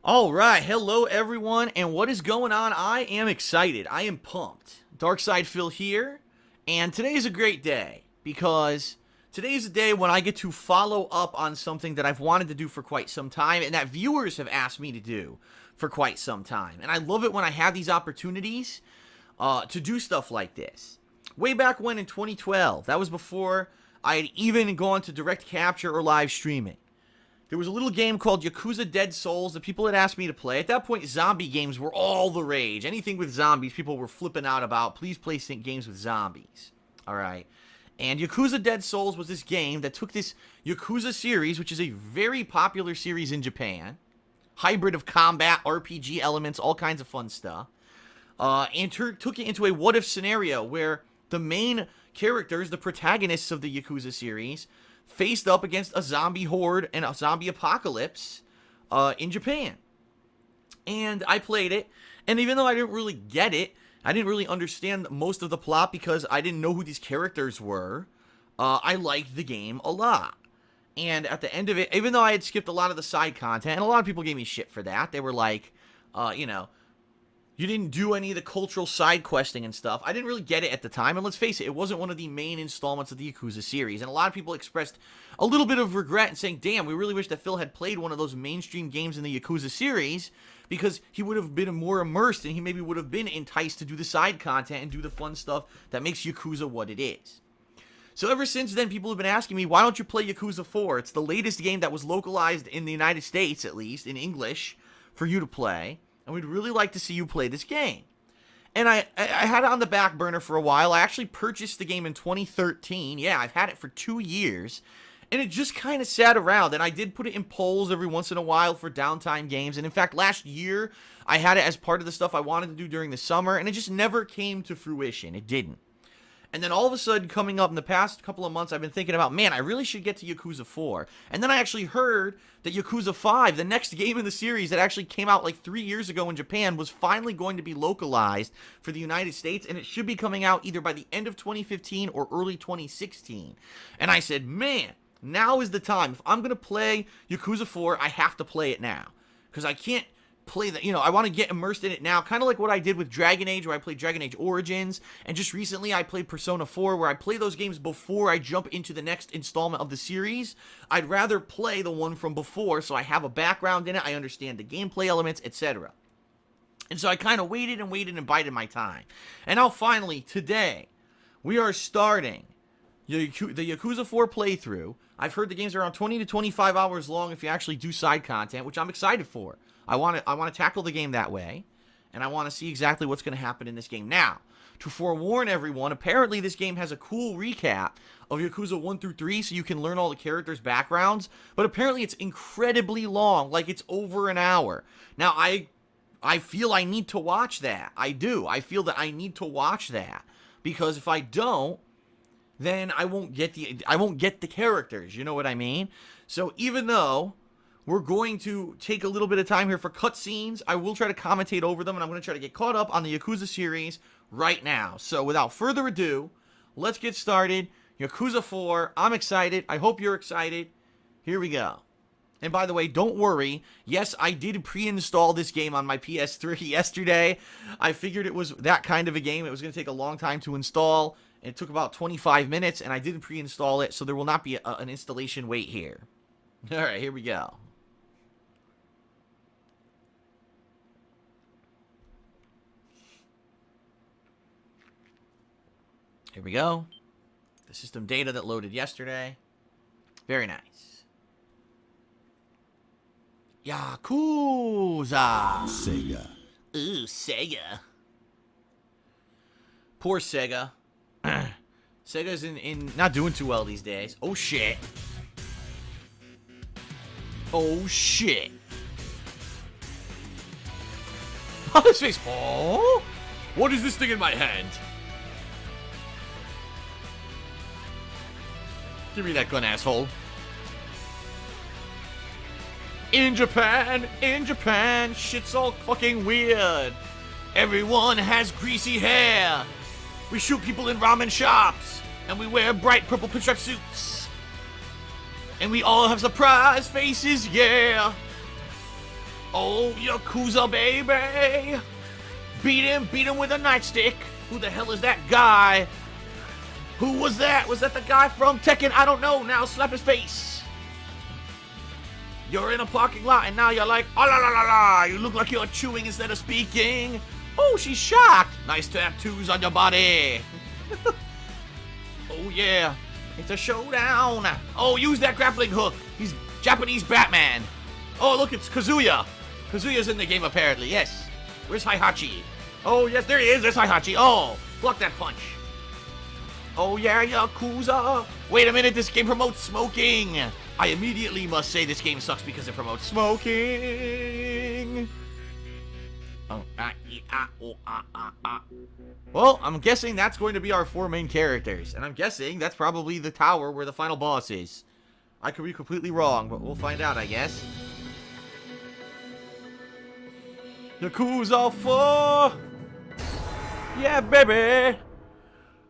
Alright, hello everyone, and what is going on? I am excited. I am pumped. Darkside Phil here, and today is a great day, because today is a day when I get to follow up on something that I've wanted to do for quite some time, and that viewers have asked me to do for quite some time. And I love it when I have these opportunities to do stuff like this. Way back when in 2012, that was before I had even gone to direct capture or live streaming. There was a little game called Yakuza Dead Souls that people had asked me to play. At that point, zombie games were all the rage. Anything with zombies, people were flipping out about. Please play games with zombies. Alright. And Yakuza Dead Souls was this game that took this Yakuza series, which is a very popular series in Japan. Hybrid of combat, RPG elements, all kinds of fun stuff. And took it into a what-if scenario where the main characters, the protagonists of the Yakuza series, faced up against a zombie horde and a zombie apocalypse in Japan. And I played it, and even though I didn't really get it, I didn't really understand most of the plot because I didn't know who these characters were, I liked the game a lot. And at the end of it, even though I had skipped a lot of the side content, and a lot of people gave me shit for that, they were like, you didn't do any of the cultural side questing and stuff. I didn't really get it at the time, and let's face it, it wasn't one of the main installments of the Yakuza series, and a lot of people expressed a little bit of regret and saying, damn, we really wish that Phil had played one of those mainstream games in the Yakuza series, because he would have been more immersed, and he maybe would have been enticed to do the side content and do the fun stuff that makes Yakuza what it is. So ever since then, people have been asking me, why don't you play Yakuza 4? It's the latest game that was localized in the United States, at least, in English, for you to play. And we'd really like to see you play this game. And I had it on the back burner for a while. I actually purchased the game in 2013. Yeah, I've had it for 2 years. And it just kind of sat around. And I did put it in polls every once in a while for downtime games. And in fact, last year, I had it as part of the stuff I wanted to do during the summer. And it just never came to fruition. It didn't. And then all of a sudden, coming up in the past couple of months, I've been thinking about, man, I really should get to Yakuza 4. And then I actually heard that Yakuza 5, the next game in the series that actually came out like 3 years ago in Japan, was finally going to be localized for the United States. And it should be coming out either by the end of 2015 or early 2016. And I said, man, now is the time. If I'm going to play Yakuza 4, I have to play it now. Because I can't play that, I want to get immersed in it now, kind of like what I did with Dragon Age, where I played Dragon Age Origins, and just recently I played Persona 4, where I play those games before I jump into the next installment of the series. I'd rather play the one from before, so I have a background in it, I understand the gameplay elements, etc. And so I kind of waited and bided my time. And now finally, today, we are starting the Yakuza 4 playthrough. I've heard the game's around 20 to 25 hours long if you actually do side content, which I'm excited for. I want to tackle the game that way, and I want to see exactly what's going to happen in this game. Now, to forewarn everyone, apparently this game has a cool recap of Yakuza 1 through 3, so you can learn all the characters' backgrounds, but apparently it's incredibly long, like it's over an hour. Now, I feel I need to watch that. I do. I feel that I need to watch that, because if I don't, then I won't get the characters, you know what I mean? So even though we're going to take a little bit of time here for cutscenes, I will try to commentate over them, and I'm going to try to get caught up on the Yakuza series right now. So without further ado, let's get started. Yakuza 4, I'm excited. I hope you're excited. Here we go. And by the way, don't worry. Yes, I did pre-install this game on my PS3 yesterday. I figured it was that kind of a game. It was going to take a long time to install. It took about 25 minutes, and I didn't pre-install it, so there will not be an installation wait here. All right, here we go. Here we go. The system data that loaded yesterday. Very nice. Yakuza. Sega. Ooh, Sega. Poor Sega. Sega's not doing too well these days. Oh, shit. Oh, shit. Oh, his face. Oh? What is this thing in my hand? Give me that gun, asshole. In Japan, shit's all fucking weird. Everyone has greasy hair. We shoot people in ramen shops. And we wear bright purple pinstripe suits. And we all have surprise faces, yeah. Oh, Yakuza, baby! Beat him with a nightstick. Who the hell is that guy? Who was that? Was that the guy from Tekken? I don't know. Now slap his face. You're in a parking lot and now you're like, oh la la la la. You look like you're chewing instead of speaking. Oh, she's shocked. Nice tattoos on your body. Oh yeah. It's a showdown. Oh, use that grappling hook. He's Japanese Batman. Oh, look, it's Kazuya. Kazuya's in the game apparently. Yes. Where's Heihachi? Oh, yes, there he is. There's Heihachi. Oh, block that punch. Oh, yeah, Yakuza. Wait a minute, this game promotes smoking. I immediately must say this game sucks because it promotes smoking. Well, I'm guessing that's going to be our 4 main characters. And I'm guessing that's probably the tower where the final boss is. I could be completely wrong, but we'll find out, I guess. Yakuza 4! Yeah, baby!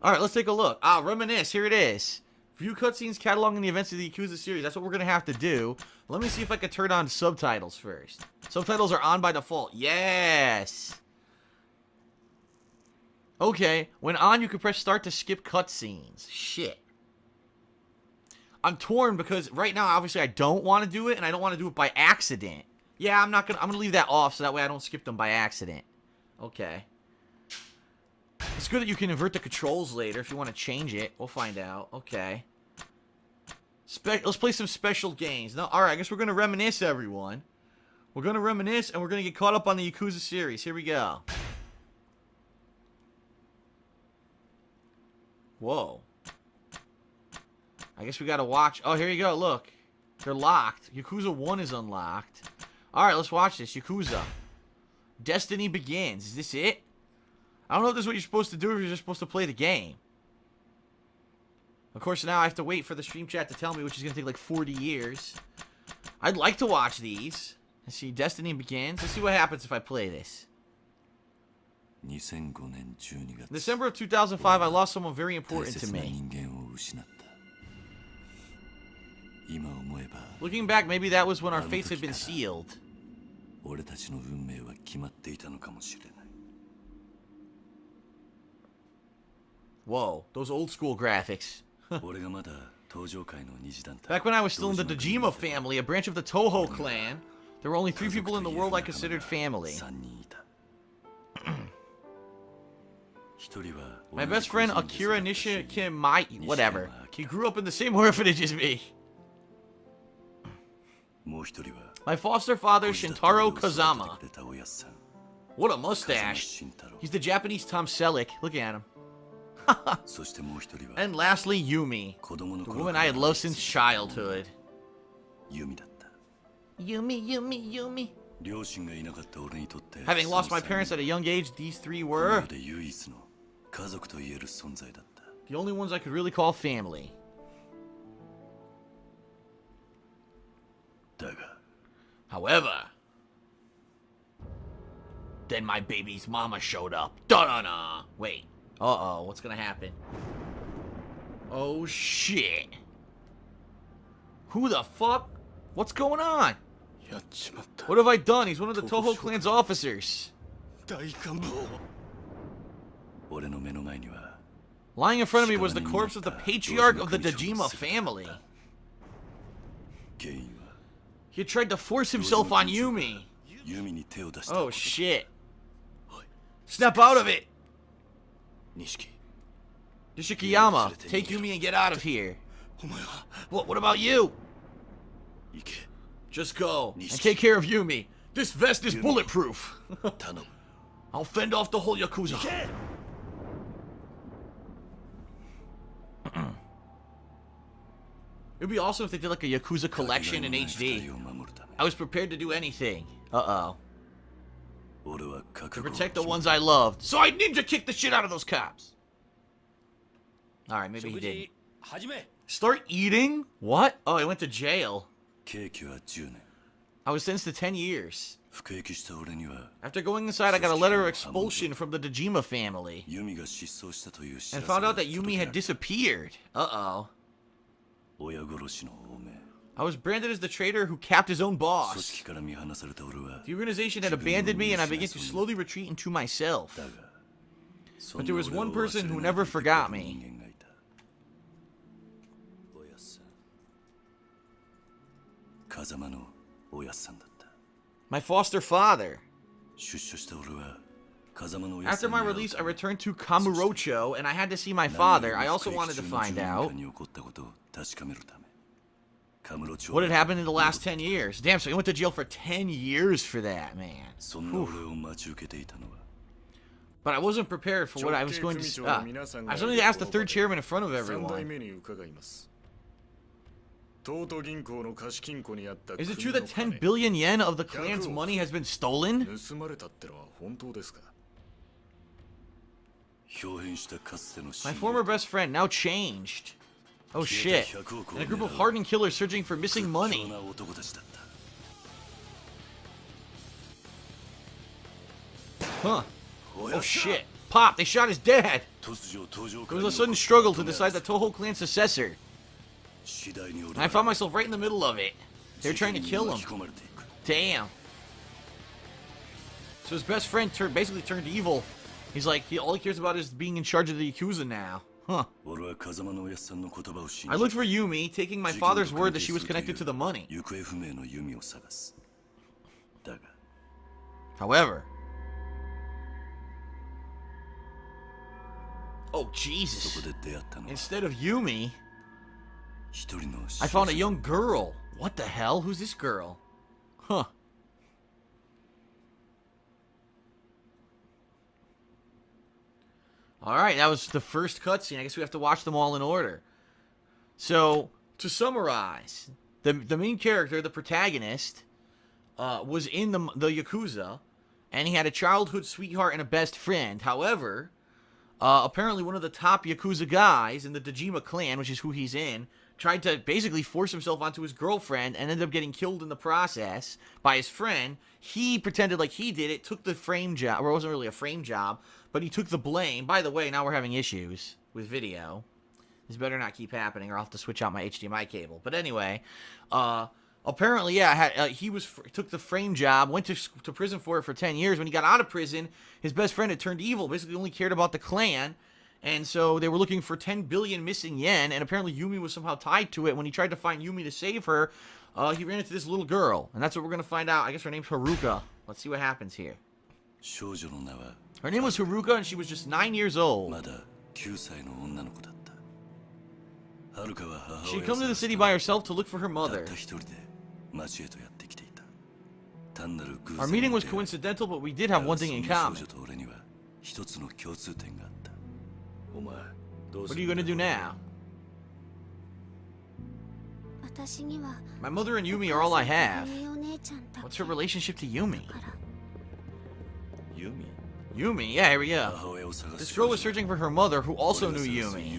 Alright, let's take a look. Reminisce. Here it is. View cutscenes cataloging the events of the Yakuza series. That's what we're going to have to do. Let me see if I can turn on subtitles first. Subtitles are on by default. Yes! Okay, when on, you can press start to skip cutscenes. Shit. I'm torn because right now, obviously, I don't want to do it, and I don't want to do it by accident. Yeah, I'm gonna leave that off so that way I don't skip them by accident. Okay. It's good that you can invert the controls later if you want to change it. We'll find out. Okay. Let's play some special games. No, alright, I guess we're gonna reminisce, everyone. We're gonna reminisce, and we're gonna get caught up on the Yakuza series. Here we go. Whoa. I guess we gotta watch. Oh, here you go. Look. They're locked. Yakuza 1 is unlocked. Alright, let's watch this. Yakuza. Destiny Begins. Is this it? I don't know if this is what you're supposed to do or if you're just supposed to play the game. Of course, now I have to wait for the stream chat to tell me, which is going to take like 40 years. I'd like to watch these. Let's see. Destiny Begins. Let's see what happens if I play this. December of 2005, I lost someone very important to me. Looking back, maybe that was when our fates had been sealed. Whoa, those old school graphics. Back when I was still in the Dojima family, a branch of the Toho clan, there were only 3 people in the world I considered family. My best friend Akira Nishikimai, whatever. He grew up in the same orphanage as me. My foster father, Shintaro Kazama. What a mustache. He's the Japanese Tom Selleck. Look at him. And lastly, Yumi. The woman I had loved since childhood. Yumi. Having lost my parents at a young age, these 3 were the only ones I could really call family. However, then my baby's mama showed up. Da-da-da! Wait. Uh-oh, what's gonna happen? Oh, shit. Who the fuck? What's going on? What have I done? He's one of the Toho clan's officers. Lying in front of me was the corpse of the patriarch of the Dojima family. He had tried to force himself on Yumi. Oh, shit. Snap out of it! Nishikiyama, take Yumi and get out of here. What about you? Just go and take care of Yumi. This vest is bulletproof. I'll fend off the whole Yakuza. It'd be awesome if they did like a Yakuza collection in HD. I was prepared to do anything. Uh-oh. To protect the ones I loved. So I ninja kicked the shit out of those cops. Alright, maybe he didn't. Start eating? What? Oh, I went to jail. I was sentenced to 10 years. After going inside, I got a letter of expulsion from the Dojima family. And found out that Yumi had disappeared. Uh-oh. I was branded as the traitor who capped his own boss. The organization had abandoned me, and I began to slowly retreat into myself. But there was one person who never forgot me. My foster father. After my release, I returned to Kamurocho, and I had to see my father. I also wanted to find out what had happened in the last 10 years. Damn, so he went to jail for 10 years for that, man. But I wasn't prepared for what I was going to... I was going to ask the third chairman in front of everyone. Is it true that 10 billion yen of the clan's money has been stolen? My former best friend, now changed. Oh shit. And a group of hardened killers searching for missing money. Huh. Oh shit. Pop, they shot his dad. There was a sudden struggle to decide the Toho clan's successor. And I found myself right in the middle of it. They were trying to kill him. Damn. So his best friend basically turned evil. He's like, all he cares about is being in charge of the Yakuza now. Huh. I looked for Yumi, taking my father's word that she was connected to the money. However... Oh, Jesus. Instead of Yumi, I found a young girl. What the hell? Who's this girl? Huh. Alright, that was the first cutscene. I guess we have to watch them all in order. So, to summarize, the main character, the protagonist, was in the Yakuza, and he had a childhood sweetheart and a best friend. However, apparently one of the top Yakuza guys in the Dejima clan, which is who he's in, tried to basically force himself onto his girlfriend and ended up getting killed in the process by his friend. He pretended like he did it, took the frame job, or it wasn't really a frame job, but he took the blame. By the way, now we're having issues with video. This better not keep happening or I'll have to switch out my HDMI cable. But anyway, apparently, yeah, he took the frame job, went to prison for it for 10 years. When he got out of prison, his best friend had turned evil, basically only cared about the clan. And so they were looking for 10 billion missing yen, and apparently Yumi was somehow tied to it. When he tried to find Yumi to save her, he ran into this little girl. And that's what we're going to find out. I guess her name's Haruka. Let's see what happens here. Her name was Haruka, and she was just 9 years old. She'd come to the city by herself to look for her mother. Our meeting was coincidental, but we did have one thing in common. What are you going to do now? My mother and Yumi are all I have. What's her relationship to Yumi? Yumi? Yeah, here we go. This girl was searching for her mother, who also knew Yumi.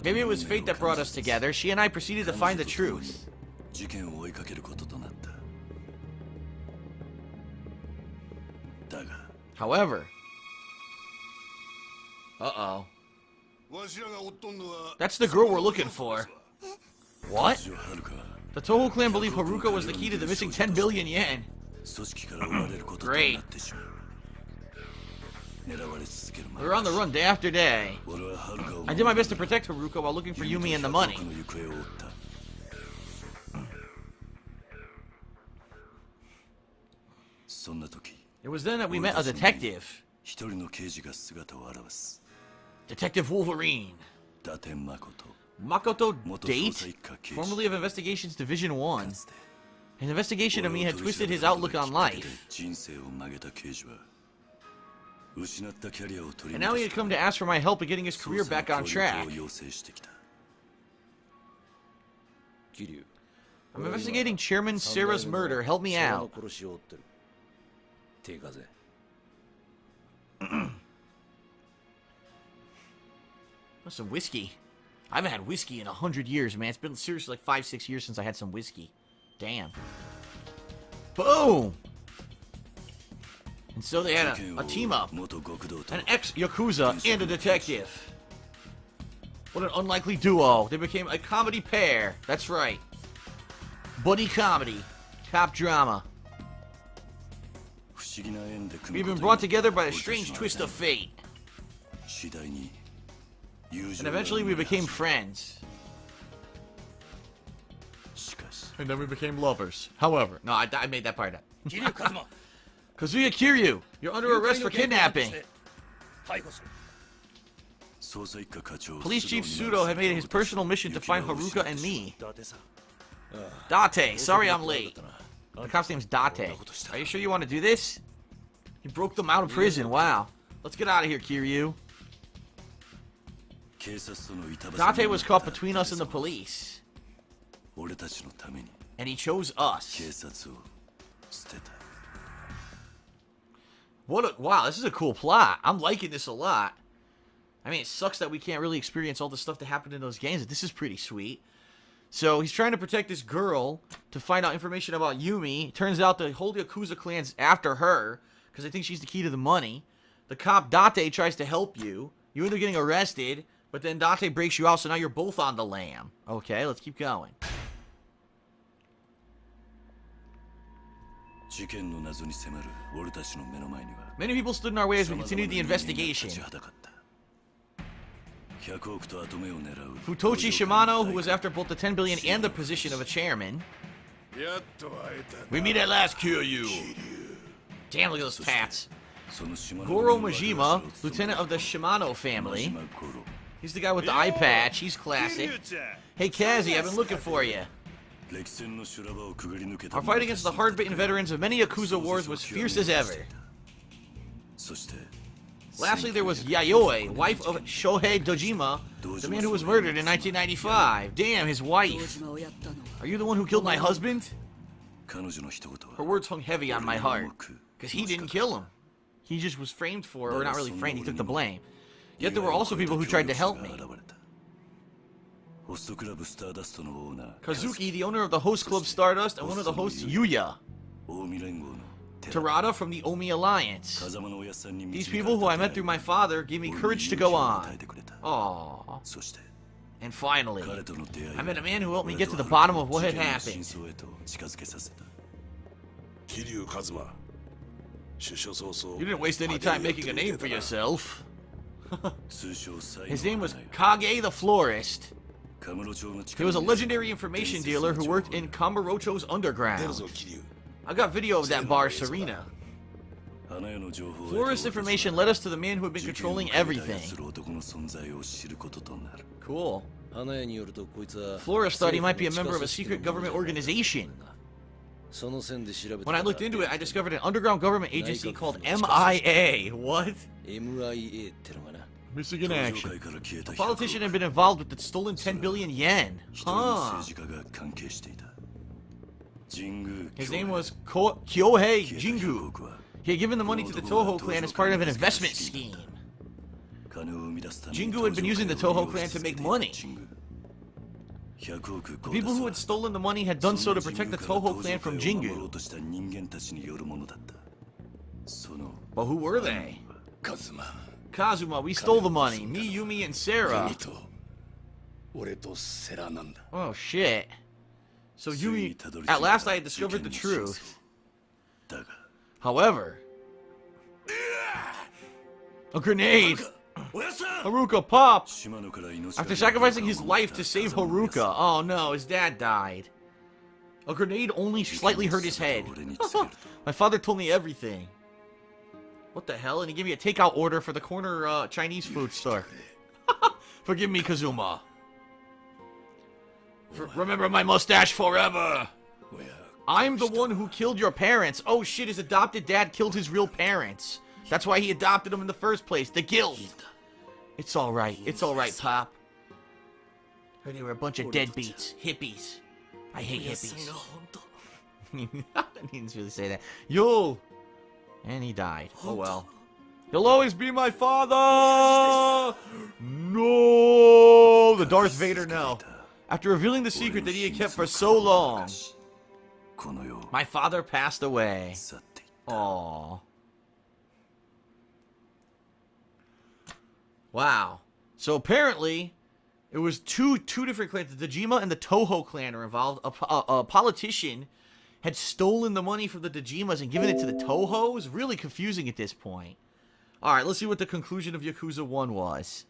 Maybe it was fate that brought us together. She and I proceeded to find the truth. However... Uh-oh. That's the girl we're looking for. What? The Toho clan believed Haruka was the key to the missing 10 billion yen. Great. We were on the run day after day. I did my best to protect Haruka while looking for Yumi and the money. It was then that we met a detective. Detective Wolverine. Makoto Date, formerly of Investigations Division 1. His investigation of me had twisted his outlook on life. And now he had come to ask for my help in getting his career back on track. I'm investigating Chairman Sarah's murder. Help me out. Some whiskey. I haven't had whiskey in 100 years, man. It's been seriously like 5-6 years since I had some whiskey. Damn. Boom! And so they had a team up. An ex-Yakuza and a detective. What an unlikely duo. They became a comedy pair. That's right. Buddy comedy. Cop drama. We've been brought together by a strange twist of fate. And eventually we became friends. And then we became lovers. However, no, I made that part up. Kazuya Kiryu, you're under arrest for kidnapping. Police Chief Sudo had made it his personal mission to find Haruka and me. Date, sorry I'm late. The cop's name's Date. Are you sure you want to do this? You broke them out of prison, wow. Let's get out of here, Kiryu. Date was caught between us and the police. And he chose us. Wow, this is a cool plot. I'm liking this a lot. I mean, it sucks that we can't really experience all the stuff that happened in those games, but this is pretty sweet. So, he's trying to protect this girl to find out information about Yumi. Turns out the whole Yakuza clan's after her, because I think she's the key to the money. The cop Date tries to help you. You end up getting arrested, but then Date breaks you out, so now you're both on the lam. Okay, let's keep going. Many people stood in our way as we continued the investigation. Futoshi Shimano, who was after both the 10 billion and the position of a chairman. We meet at last, Kiryu. Damn, look at those tats. Goro Majima, lieutenant of the Shimano family. He's the guy with the eye patch. He's classic. Hey, Kazi, I've been looking for you. Our fight against the hard-bitten veterans of many Yakuza wars was fierce as ever. Lastly, there was Yayoi, wife of Shohei Dojima, the man who was murdered in 1995. Damn, his wife. Are you the one who killed my husband? Her words hung heavy on my heart, because he didn't kill him. He just was framed for, or not really framed, he took the blame. Yet there were also people who tried to help me. Kazuki, the owner of the host club Stardust, and one of the hosts, Yuya. Terada from the Omi Alliance. These people who I met through my father gave me courage to go on. Aww. And finally, I met a man who helped me get to the bottom of what had happened. You didn't waste any time making a name for yourself. His name was Kage the Florist. He was a legendary information dealer who worked in Kamurocho's underground. I got video of that bar, Serena. Florist information led us to the man who had been controlling everything. Cool. Florist thought he might be a member of a secret government organization. When I looked into it, I discovered an underground government agency called MIA. What? Missing in action. A politician had been involved with the stolen 10 billion yen. Huh. His name was Kyohei Jingu. He had given the money to the Toho clan as part of an investment scheme. Jingu had been using the Toho clan to make money. The people who had stolen the money had done so to protect the Toho clan from Jingu. But who were they? Kazuma, we stole the money. Me, Yumi, and Sarah. Oh, shit. So Yumi, at last I had discovered the truth. However, a grenade! Haruka, pop! After sacrificing his life to save Haruka, oh no, his dad died. A grenade only slightly hurt his head. My father told me everything. What the hell? And he gave me a takeout order for the corner Chinese food store. Forgive me, Kazuma. Remember my mustache forever. I'm the one who killed your parents. Oh shit, his adopted dad killed his real parents. That's why he adopted him in the first place. The guilt. It's alright. It's alright, Pop. Heard they were a bunch of deadbeats. Hippies. I hate hippies. He didn't really say that. Yo! And he died. Oh well. He'll always be my father! No! The Darth Vader no. After revealing the secret that he had kept for so long, my father passed away. Aww. Wow. So apparently, It was two different clans. The Dejima and the Toho clan are involved. A politician had stolen the money from the Dejimas and given it to the Tohos. Really confusing at this point. Alright, let's see what the conclusion of Yakuza 1 was.